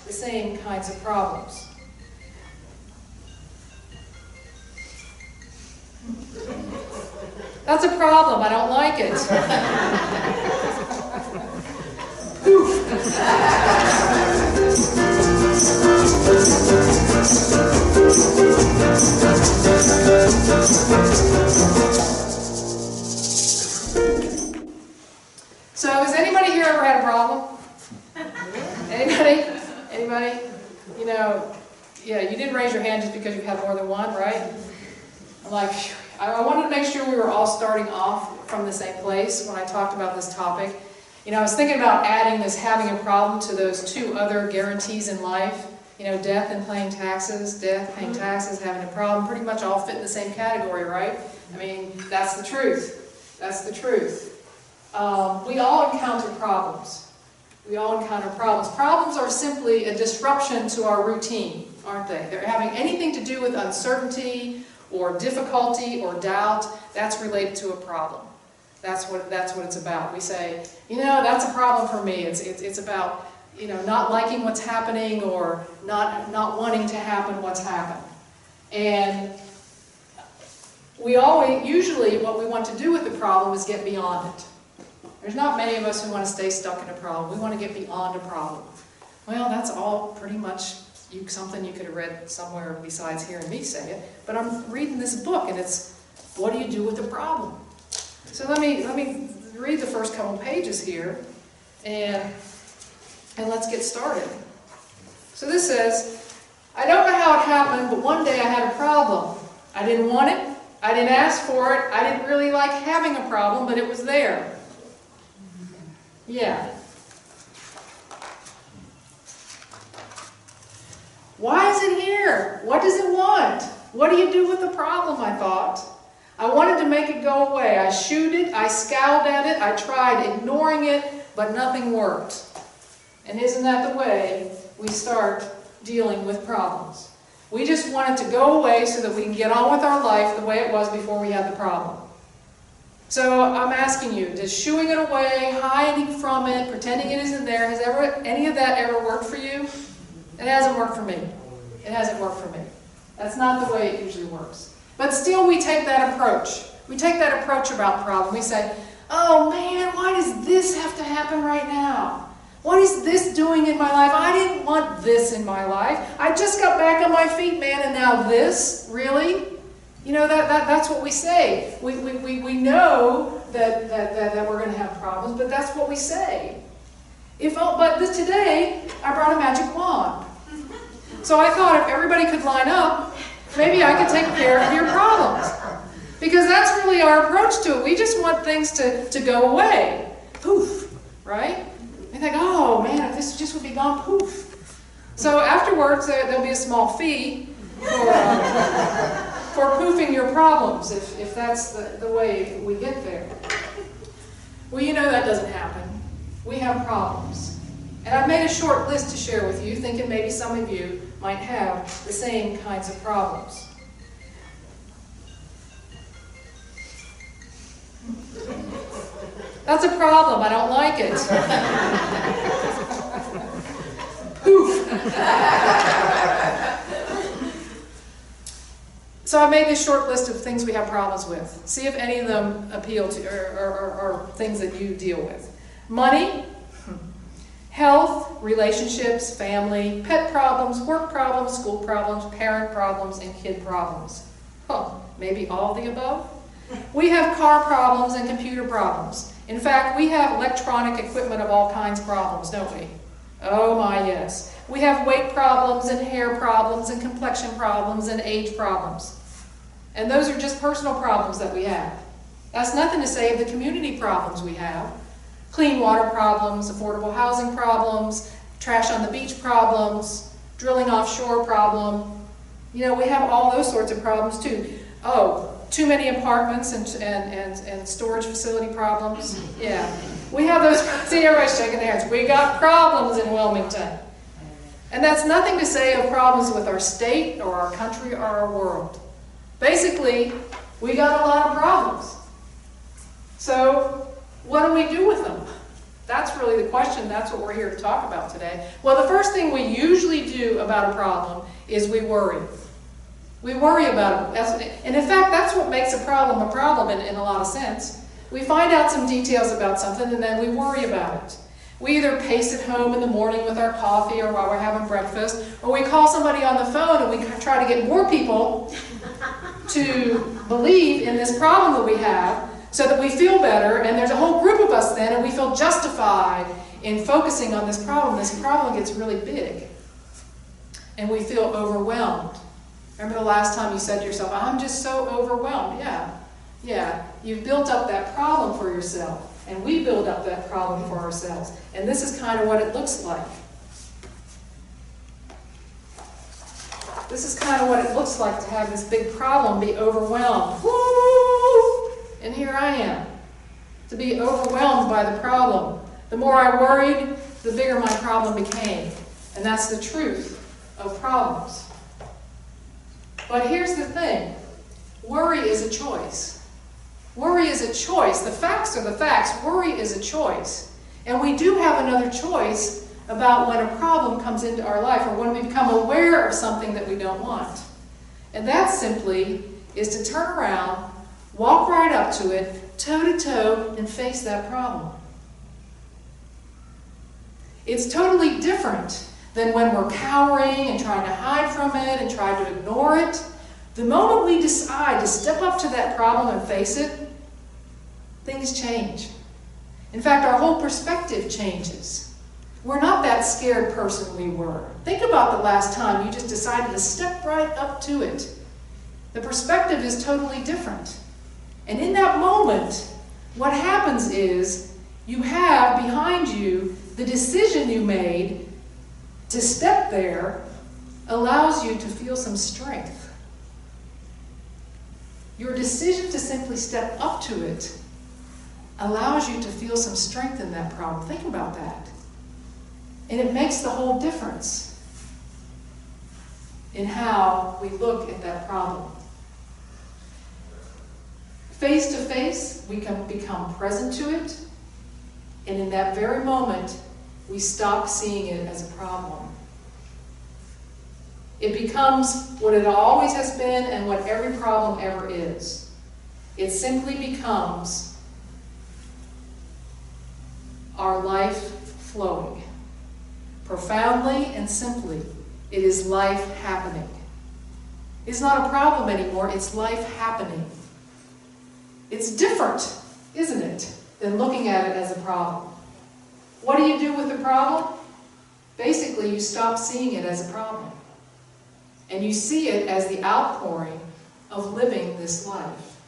the same kinds of problems. That's a problem. I don't like it. So, has anybody here ever had a problem? Anybody? Anybody? You know, yeah, you didn't raise your hand just because you've had more than one, right? I'm like, I wanted to make sure we were all starting off from the same place when I talked about this topic. You know, I was thinking about adding this having a problem to those two other guarantees in life. You know, death and paying taxes, having a problem, pretty much all fit in the same category, right? I mean, that's the truth. That's the truth. We all encounter problems. We all encounter problems. Problems are simply a disruption to our routine, aren't they? They're having anything to do with uncertainty or difficulty or doubt. That's related to a problem. That's what it's about. We say, you know, that's a problem for me. It's about, you know, not liking what's happening or not wanting to happen what's happened. And usually what we want to do with the problem is get beyond it. There's not many of us who want to stay stuck in a problem. We want to get beyond a problem. Well, that's all pretty much something you could have read somewhere besides hearing me say it. But I'm reading this book, and it's, what do you do with the problem? So let me read the first couple pages here, and let's get started. So this says, I don't know how it happened, but one day I had a problem. I didn't want it. I didn't ask for it. I didn't really like having a problem, but it was there. Yeah. Why is it here? What does it want? What do you do with the problem, I thought. I wanted to make it go away. I shooed it, I scowled at it, I tried ignoring it, but nothing worked. And isn't that the way we start dealing with problems? We just want it to go away so that we can get on with our life the way it was before we had the problem. So I'm asking you, does shooing it away, hiding from it, pretending it isn't there, has any of that ever worked for you? It hasn't worked for me. It hasn't worked for me. That's not the way it usually works. But still we take that approach. We take that approach about the problem. We say, oh man, why does this have to happen right now? What is this doing in my life? I didn't want this in my life. I just got back on my feet, man, and now this? Really? You know, that's what we say. We know that we're going to have problems, but that's what we say. Today, I brought a magic wand. So I thought if everybody could line up, maybe I could take care of your problems. Because that's really our approach to it. We just want things to go away. Poof, right? We think, oh man, if this just would be gone, poof. So afterwards, there'll be a small fee for poofing your problems, if that's the way we get there. Well, you know that doesn't happen. We have problems. And I've made a short list to share with you, thinking maybe some of you might have the same kinds of problems. That's a problem. I don't like it. Poof. So I made this short list of things we have problems with. See if any of them appeal to or things that you deal with. Money, health, relationships, family, pet problems, work problems, school problems, parent problems, and kid problems. Maybe all of the above? We have car problems and computer problems. In fact, we have electronic equipment of all kinds of problems, don't we? Oh my, yes. We have weight problems and hair problems and complexion problems and age problems. And those are just personal problems that we have. That's nothing to say of the community problems we have. Clean water problems, affordable housing problems, trash on the beach problems, drilling offshore problem. You know, we have all those sorts of problems too. Oh, too many apartments and storage facility problems. Yeah, we have those. See, everybody's shaking their heads. We got problems in Wilmington. And that's nothing to say of problems with our state or our country or our world. Basically, we got a lot of problems. So what do we do with them? That's really the question. That's what we're here to talk about today. Well, the first thing we usually do about a problem is we worry. We worry about it. And in fact, that's what makes a problem in a lot of sense. We find out some details about something and then we worry about it. We either pace it home in the morning with our coffee or while we're having breakfast, or we call somebody on the phone and we try to get more people to believe in this problem that we have so that we feel better, and there's a whole group of us then, and we feel justified in focusing on this problem. This problem gets really big, and we feel overwhelmed. Remember the last time you said to yourself, I'm just so overwhelmed. Yeah, you've built up that problem for yourself, and we build up that problem for ourselves. And this is kind of what it looks like. This is kind of what it looks like to have this big problem, be overwhelmed. Woo! And here I am, to be overwhelmed by the problem. The more I worried, the bigger my problem became. And that's the truth of problems. But here's the thing. Worry is a choice. Worry is a choice. The facts are the facts. Worry is a choice. And we do have another choice about when a problem comes into our life or when we become aware of something that we don't want. And that simply is to turn around, walk right up to it, toe to toe, and face that problem. It's totally different than when we're cowering and trying to hide from it and trying to ignore it. The moment we decide to step up to that problem and face it, things change. In fact, our whole perspective changes. We're not that scared person we were. Think about the last time you just decided to step right up to it. The perspective is totally different. And in that moment, what happens is you have behind you the decision you made to step there allows you to feel some strength. Your decision to simply step up to it allows you to feel some strength in that problem. Think about that. And it makes the whole difference in how we look at that problem. Face to face, we can become present to it, and in that very moment, we stop seeing it as a problem. It becomes what it always has been and what every problem ever is. It simply becomes our life flowing. Profoundly and simply, it is life happening. It's not a problem anymore, it's life happening. It's different, isn't it, than looking at it as a problem. What do you do with the problem? Basically, you stop seeing it as a problem. And you see it as the outpouring of living this life.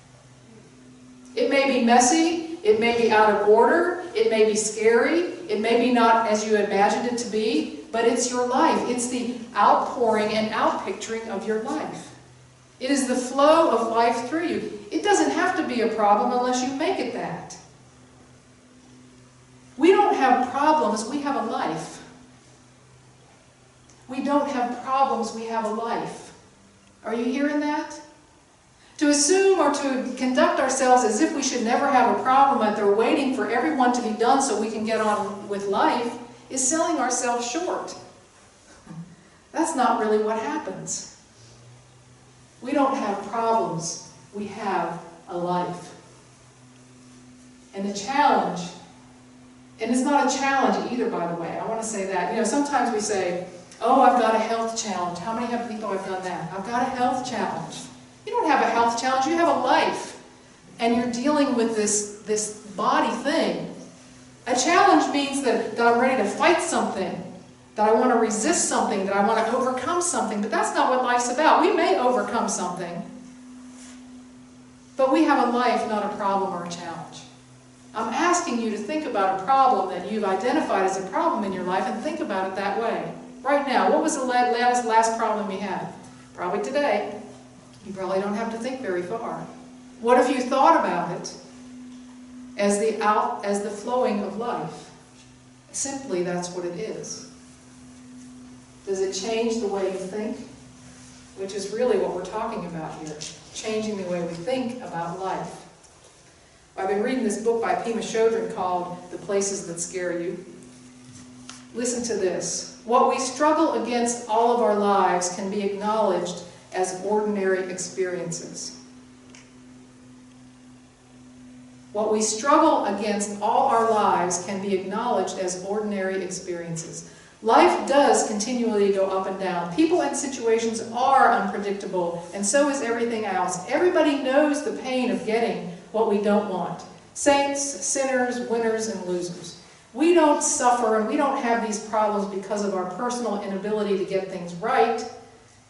It may be messy, it may be out of order, it may be scary, it may be not as you imagined it to be, but it's your life. It's the outpouring and outpicturing of your life. It is the flow of life through you. It doesn't have to be a problem unless you make it that. We don't have problems, we have a life. We don't have problems, we have a life. Are you hearing that? To assume or to conduct ourselves as if we should never have a problem and they're waiting for everyone to be done so we can get on with life is selling ourselves short. That's not really what happens. We don't have problems, we have a life. And the challenge, and it's not a challenge either, by the way, I want to say that. You know, sometimes we say, oh, I've got a health challenge. How many people have done that? I've got a health challenge. You don't have a health challenge, you have a life. And you're dealing with this body thing. A challenge means that I'm ready to fight something, that I want to resist something, that I want to overcome something. But that's not what life's about. We may overcome something, but we have a life, not a problem or a challenge. I'm asking you to think about a problem that you've identified as a problem in your life and think about it that way. Right now, what was the last problem you had? Probably today. You probably don't have to think very far. What if you thought about it as the flowing of life? Simply, that's what it is. Does it change the way you think? Which is really what we're talking about here. Changing the way we think about life. I've been reading this book by Pema Chodron called The Places That Scare You. Listen to this. What we struggle against all of our lives can be acknowledged as ordinary experiences. What we struggle against all our lives can be acknowledged as ordinary experiences. Life does continually go up and down. People and situations are unpredictable, and so is everything else. Everybody knows the pain of getting what we don't want. Saints, sinners, winners, and losers. We don't suffer and we don't have these problems because of our personal inability to get things right.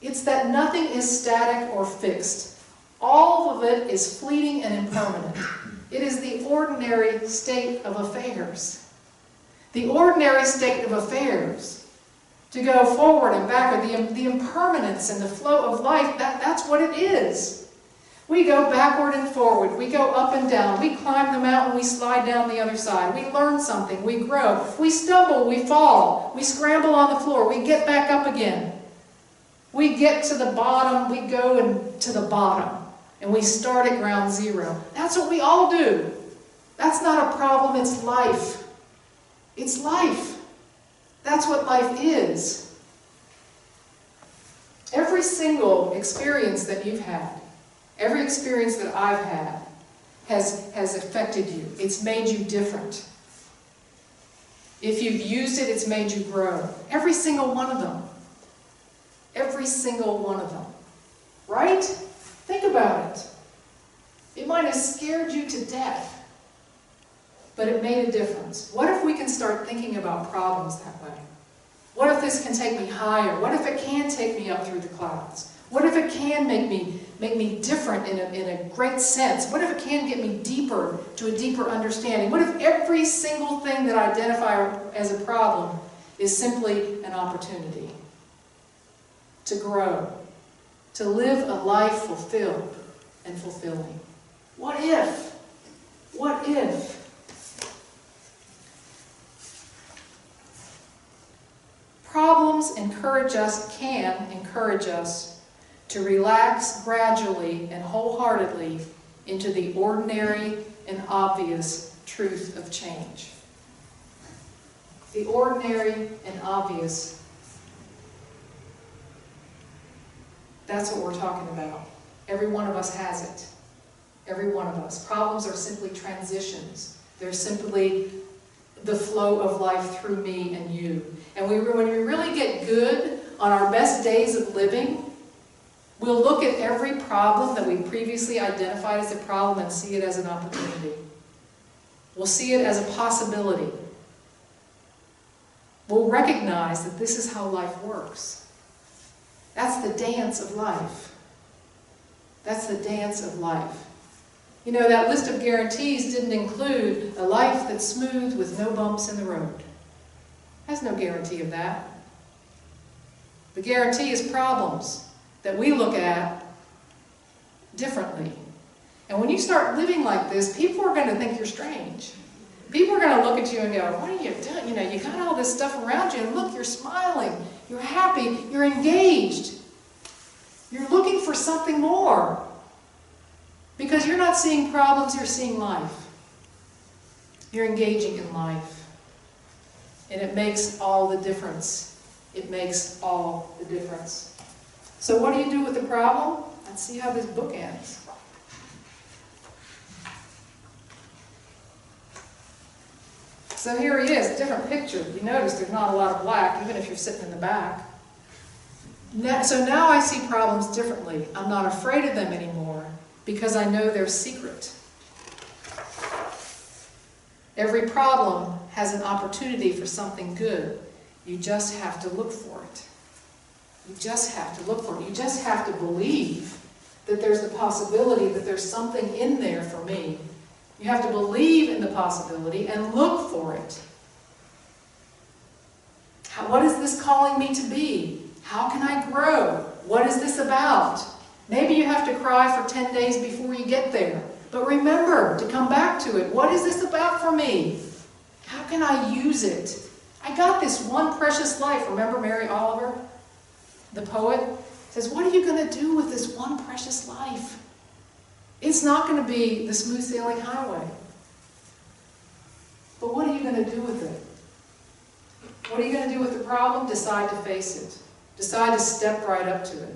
It's that nothing is static or fixed. All of it is fleeting and impermanent. It is the ordinary state of affairs. The ordinary state of affairs. To go forward and backward, the impermanence and the flow of life, that's what it is. We go backward and forward. We go up and down. We climb the mountain. We slide down the other side. We learn something. We grow. We stumble. We fall. We scramble on the floor. We get back up again. We get to the bottom. We go to the bottom. And we start at ground zero. That's what we all do. That's not a problem. It's life. It's life. That's what life is. Every single experience that you've had, every experience that I've had, has affected you. It's made you different. If you've used it, it's made you grow. Every single one of them. Every single one of them. Right? Think about it. It might have scared you to death, but it made a difference. What if we can start thinking about problems that way? What if this can take me higher? What if it can take me up through the clouds? What if it can make me different in a great sense? What if it can get me deeper to a deeper understanding? What if every single thing that I identify as a problem is simply an opportunity to grow, to live a life fulfilled and fulfilling? What if? What if? Problems can encourage us to relax gradually and wholeheartedly into the ordinary and obvious truth of change. The ordinary and obvious. That's what we're talking about. Every one of us has it. Every one of us. Problems are simply transitions. They're simply the flow of life through me and you. And when we really get good on our best days of living, we'll look at every problem that we previously identified as a problem and see it as an opportunity. We'll see it as a possibility. We'll recognize that this is how life works. That's the dance of life. That's the dance of life. You know, that list of guarantees didn't include a life that's smooth with no bumps in the road. Has no guarantee of that. The guarantee is problems that we look at differently. And when you start living like this, people are going to think you're strange. People are going to look at you and go, what are you doing? You know, you got all this stuff around you, and look, you're smiling, you're happy, you're engaged. You're looking for something more. Because you're not seeing problems, you're seeing life. You're engaging in life. And it makes all the difference. It makes all the difference. So what do you do with the problem? Let's see how this book ends. So here he is, different picture. You notice there's not a lot of black, even if you're sitting in the back. So now I see problems differently. I'm not afraid of them anymore because I know their secret. Every problem has an opportunity for something good. You just have to look for it. You just have to look for it. You just have to believe that there's the possibility that there's something in there for me. You have to believe in the possibility and look for it. What is this calling me to be? How can I grow? What is this about? Maybe you have to cry for 10 days before you get there. But remember to come back to it. What is this about for me? How can I use it? I got this one precious life. Remember Mary Oliver, the poet? Says, what are you going to do with this one precious life? It's not going to be the smooth sailing highway. But what are you going to do with it? What are you going to do with the problem? Decide to face it. Decide to step right up to it.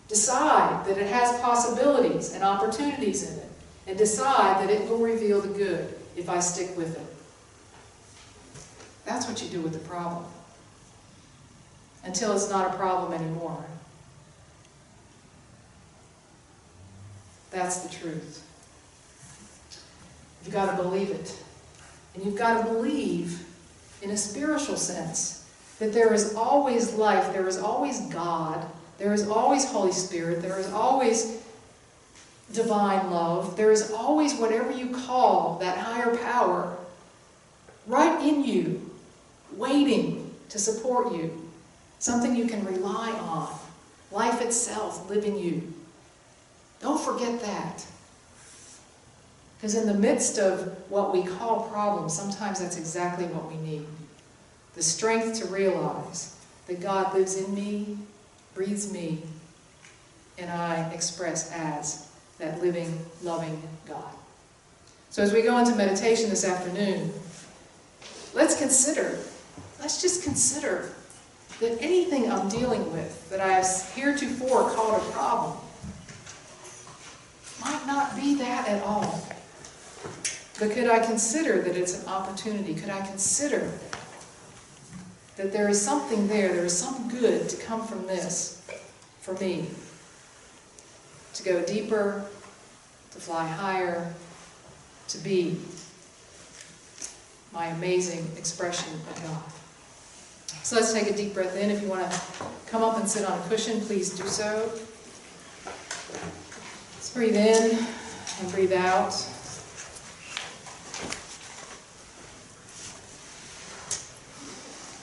Decide that it has possibilities and opportunities in it. And decide that it will reveal the good if I stick with it. That's what you do with the problem. Until it's not a problem anymore. That's the truth. You've got to believe it. And you've got to believe, in a spiritual sense, that there is always life, there is always God, there is always Holy Spirit, there is always divine love, there is always whatever you call that higher power right in you, waiting to support you, something you can rely on, life itself living you. Don't forget that. Because in the midst of what we call problems, sometimes that's exactly what we need. The strength to realize that God lives in me, breathes me, and I express as that living, loving God. So as we go into meditation this afternoon, let's just consider that anything I'm dealing with that I have heretofore called a problem might not be that at all. But could I consider that it's an opportunity? Could I consider that there is something there is some good to come from this for me? To go deeper, to fly higher, to be my amazing expression of God. So let's take a deep breath in. If you want to come up and sit on a cushion, please do so. Let's breathe in and breathe out.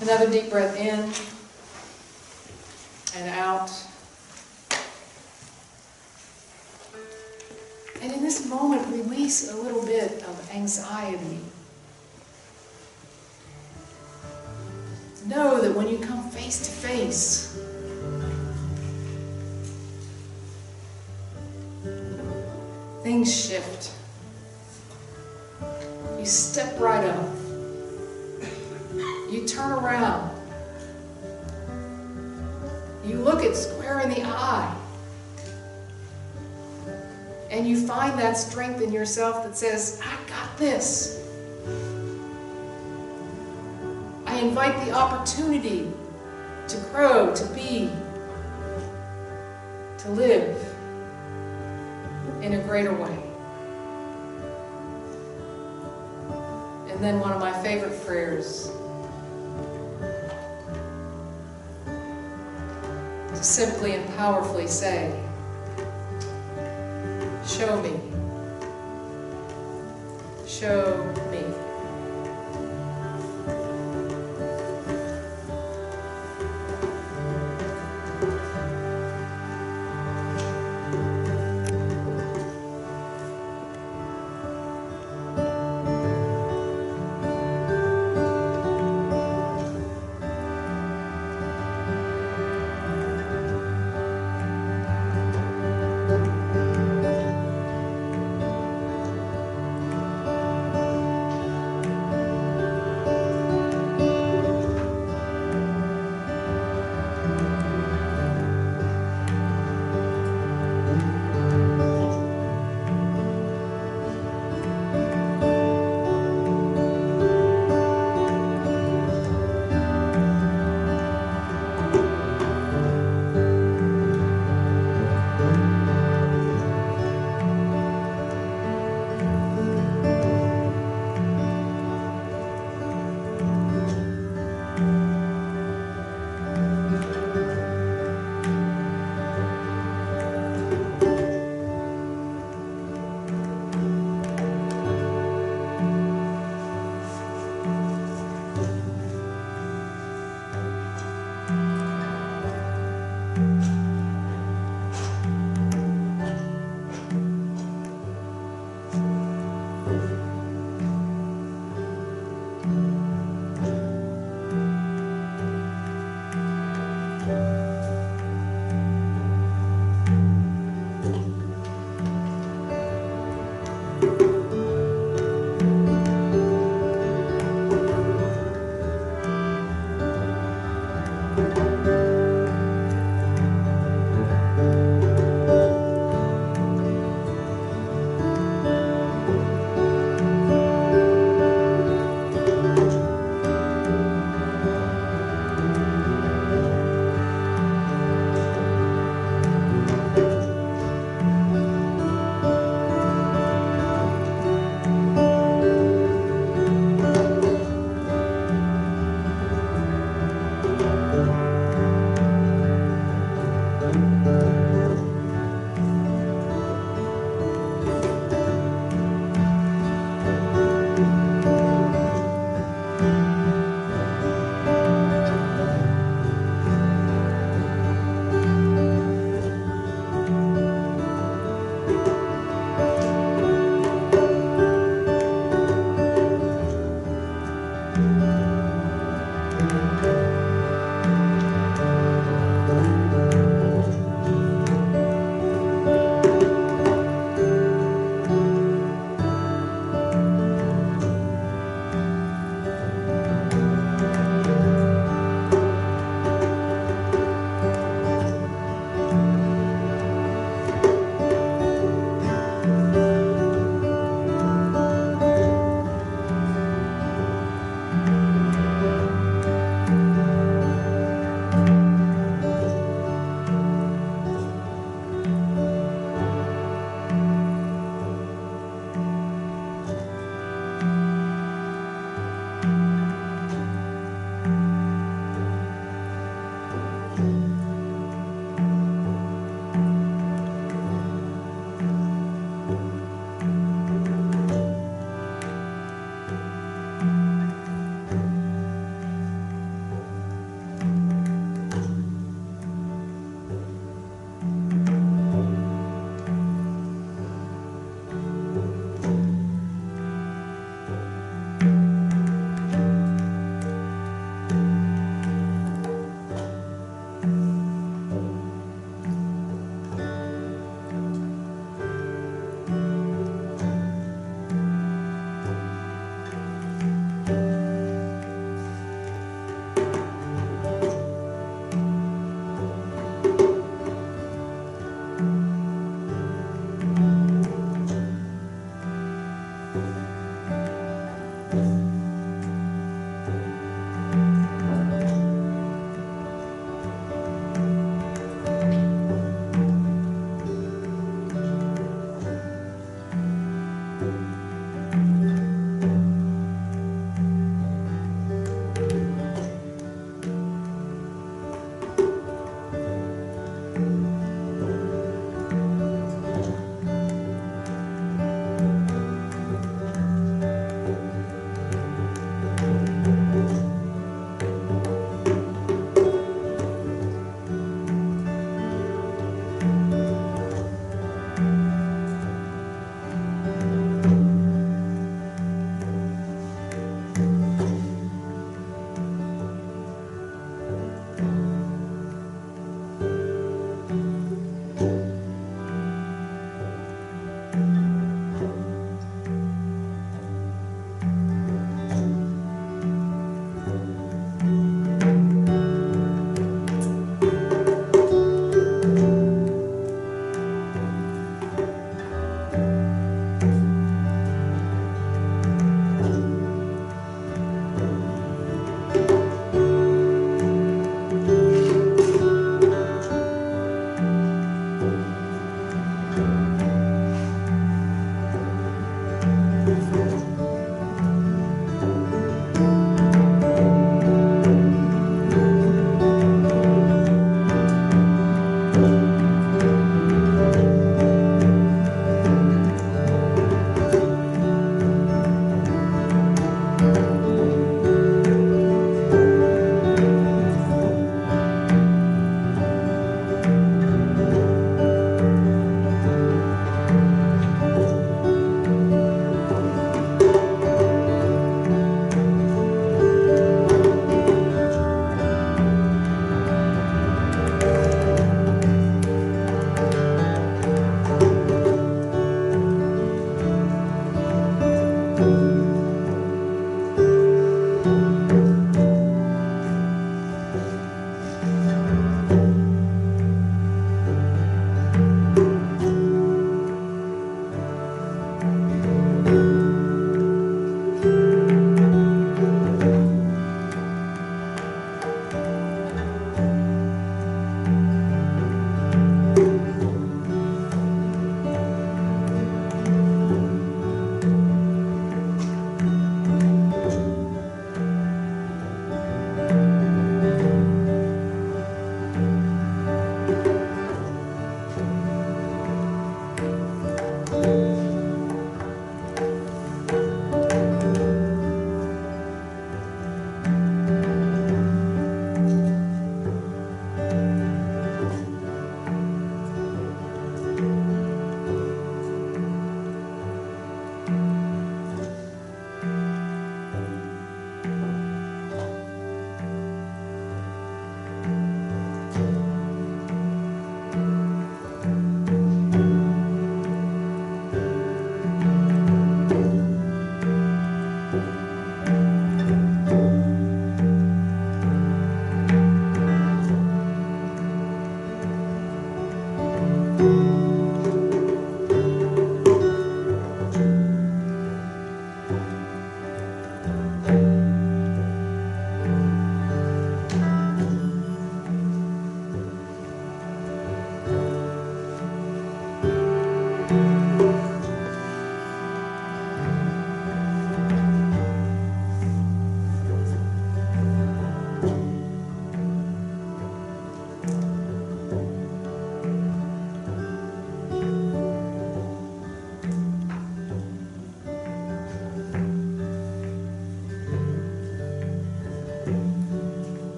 Another deep breath in and out. And in this moment, release a little bit of anxiety. Know that when you come face to face, things shift. You step right up. You turn around. You look it square in the eye. And you find that strength in yourself that says, I got this. I invite the opportunity to grow, to be, to live in a greater way. And then one of my favorite prayers, to simply and powerfully say, show me. Show me.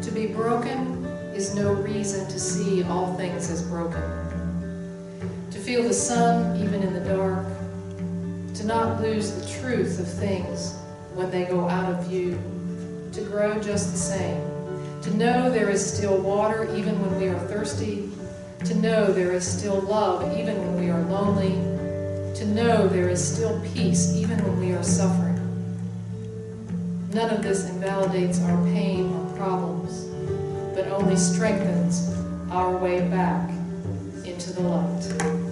To be broken is no reason to see all things as broken. To feel the sun even in the dark. To not lose the truth of things when they go out of view. To grow just the same. To know there is still water even when we are thirsty. To know there is still love even when we are lonely. To know there is still peace even when we are suffering. None of this invalidates our pain or problems, but only strengthens our way back into the light.